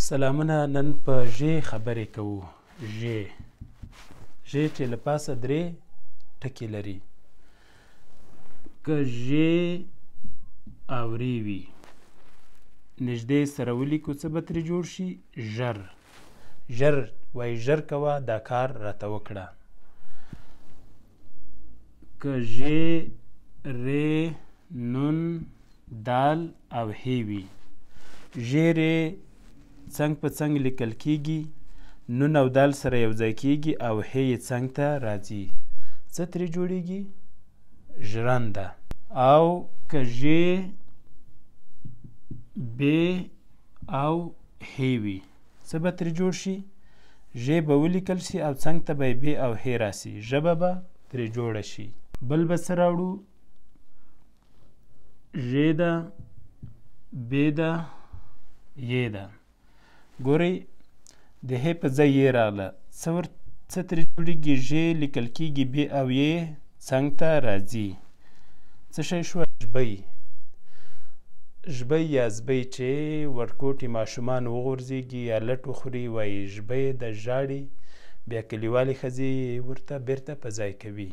سلامونه. نن په ژ خبرې کوو. ژ چې له پاسه درې ټکي لري. که ژ او ری وي نږدې سره ولیکو څه به ترې جوړ شي؟ ژر. ژر وایي ژر کوه دا کار راته وکړه. که ژ ری نون دال او هی وي ژیرې څنګ په څنګ لیکل کیږي، نون او دال سره یو ځای کیږي او هی یې څنګ ته راځي. څه ترې جوړیږي؟ ژرنده. او که ژ ب او هی وي څه به ترې جوړ شي؟ ژ به ولیکل شي او څنګ ته به یې ب او هی راسي، ژبه به ترې جوړه شي. بل به څه راوړو؟ ژ ده، ب ده، ی ده. ګورئ د هی په ځای یې راغله. څه ترې جوړېږي؟ ژ لیکل کېږي، ب او یې څنګ ته راځي. څه شی شوه؟ ژبۍ. ژبۍ یا زبۍ چې ورکوټي ماشومان وغورځېږي یا لټ وخوري وایي ژبۍ د ژاړي، بیا کلیوالې ښځې ورته بیرته په ځای کوي.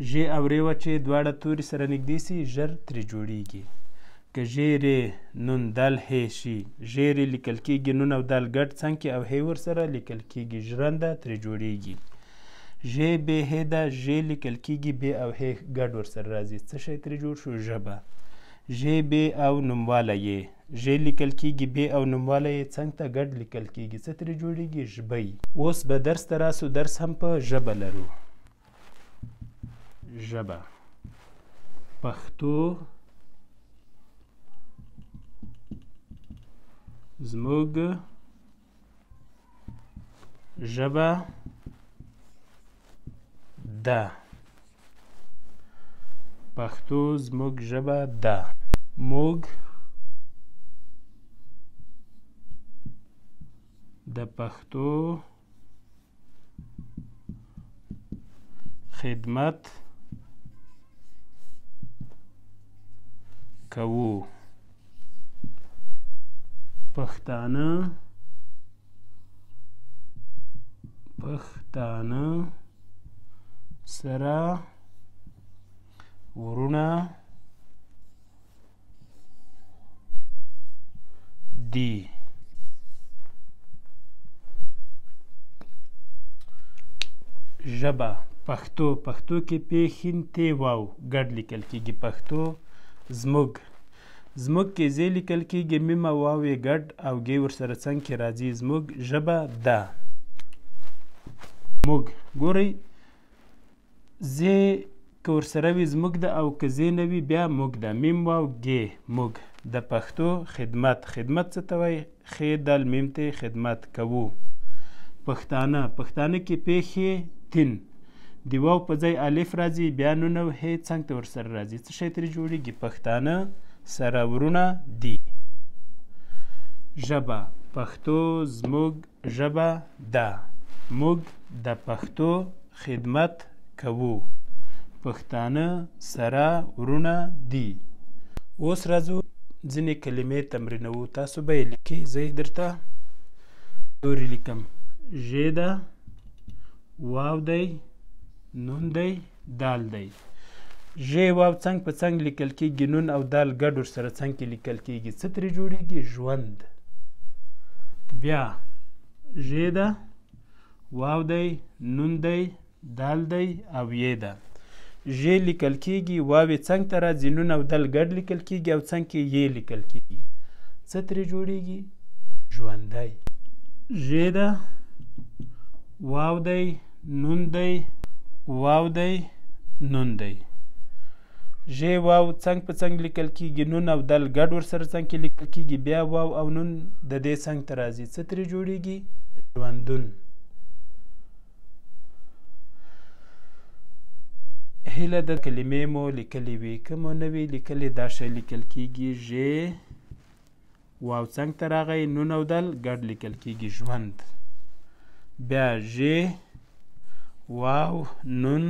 ژ او ر چې دواړه توري سره نږدې سي ژر ترې جوړیږي. که ژ ر نون دال ه شي ژ ر لیکل کېږي، نون او دال ګډ څنګ کې او هی ورسره لیکل کېږي، ژرنده ترې جوړیږي. ژ ب ه ده ژ لیکل کېږي، ب او ه ګډ ورسره راځي. څه شی ترې جوړ شو؟ ژبه. ژ ب او نومواله یې ژ لیکل کېږي، ب او نومواله یې څنګ ته ګډ لیکل کېږي. څه ترې جوړیږي؟ ژبۍ. اوس به درس ته راسو. درس هم په ژبه لرو. ژبه پښتو زموږ ژبه ده. پښتو زموږ ژبه ده. موږ د پښتو خدمت کوو. پښتانه سره ورونه دي. ژبه پښتو. پښتو کې پ ښ ت واو ګډ لیکل کېږي. پښتو زموږ. زموږ کې ز لیکل کېږي، میم او واو یې ګډ او ګ ورسره څنګ کې راځي. زموږ ژبه ده. موږ. ګورئ ز که ورسره وي زموږ ده او که ز نه وي بیا موږ ده. میم واو ګ موږ. د پښتو خدمت. خدمت څه ته وایي؟ خ دال میم ته خدمت کوو. پښتانه. پښتانه کې پ ښ تین د واو په ځای الف راځي، بیا نون او ه څنګ ته ورسره راځي. څه شی ترې جوړېږي؟ پښتانه سره ورونه دي. ژبه پښتو زموږ ژبه ده. موږ د پښتو خدمت کوو. پښتانه سره ورونه دي. اوس راځو ځینې کلمې تمرینوو. تاسو به یې لیکئ، زه یې درته تورې لیکم. ژ ده، واو دی، نون دی، دال دی. ژ واو څنګ په څنګ لیکل کېږي، نون او دال ګډ ورسره څنګ کې لیکل کېږي. څه ترې جوړېږي؟ ژوند. بیا ژ ده، واو دی، نون دی، دال دی او ی ده. ژ لیکل کېږي، واو یې څنګ ته راځي، نون او دال ګډ لیکل کېږي او څنګ کې ی لیکل کېږي. څه ترې جوړېږي؟ ژوندی. ژ ده، واو دی، نون دی، واو دی، نون دی. ژ واو څنګ په څنګ لیکل کېږي، نون او دال ګډ ورسره څنګ کې لیکل کېږي، بیا واو او نون د دې څنګ ته راځي. څه ترې جوړېږي؟ ژوندون. هیله د کلمې مو لیکلې وي. که مو نه وي لیکلې دا شی لیکل کېږي. ژ واو څنګ ته راغی، نون او دال ګډ لیکل کېږي، ژوند. بیا ژ واو نون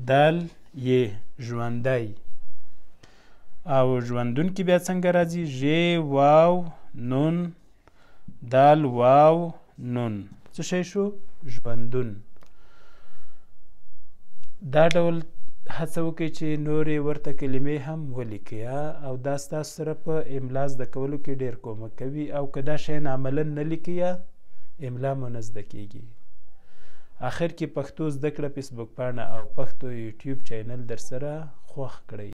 دال ی ژوندی. او ژوندون کې بیا څنګه راځي؟ ژ واو نون دال واو نون څه شی شو؟ ژوندون. دا ډول هڅه وکړئ چې نورې ورته کلمې هم ولیکئ او دا ستاسو سره په املا زده کولو کې ډېر کومک کوي او که دا شیان عملا نه لیکئ املا مو نه زده کیږي. آخر کې پښتو زده کړه فیسبوک پاڼه او پښتو یوټیوب چینل در سره خوښ کړئ.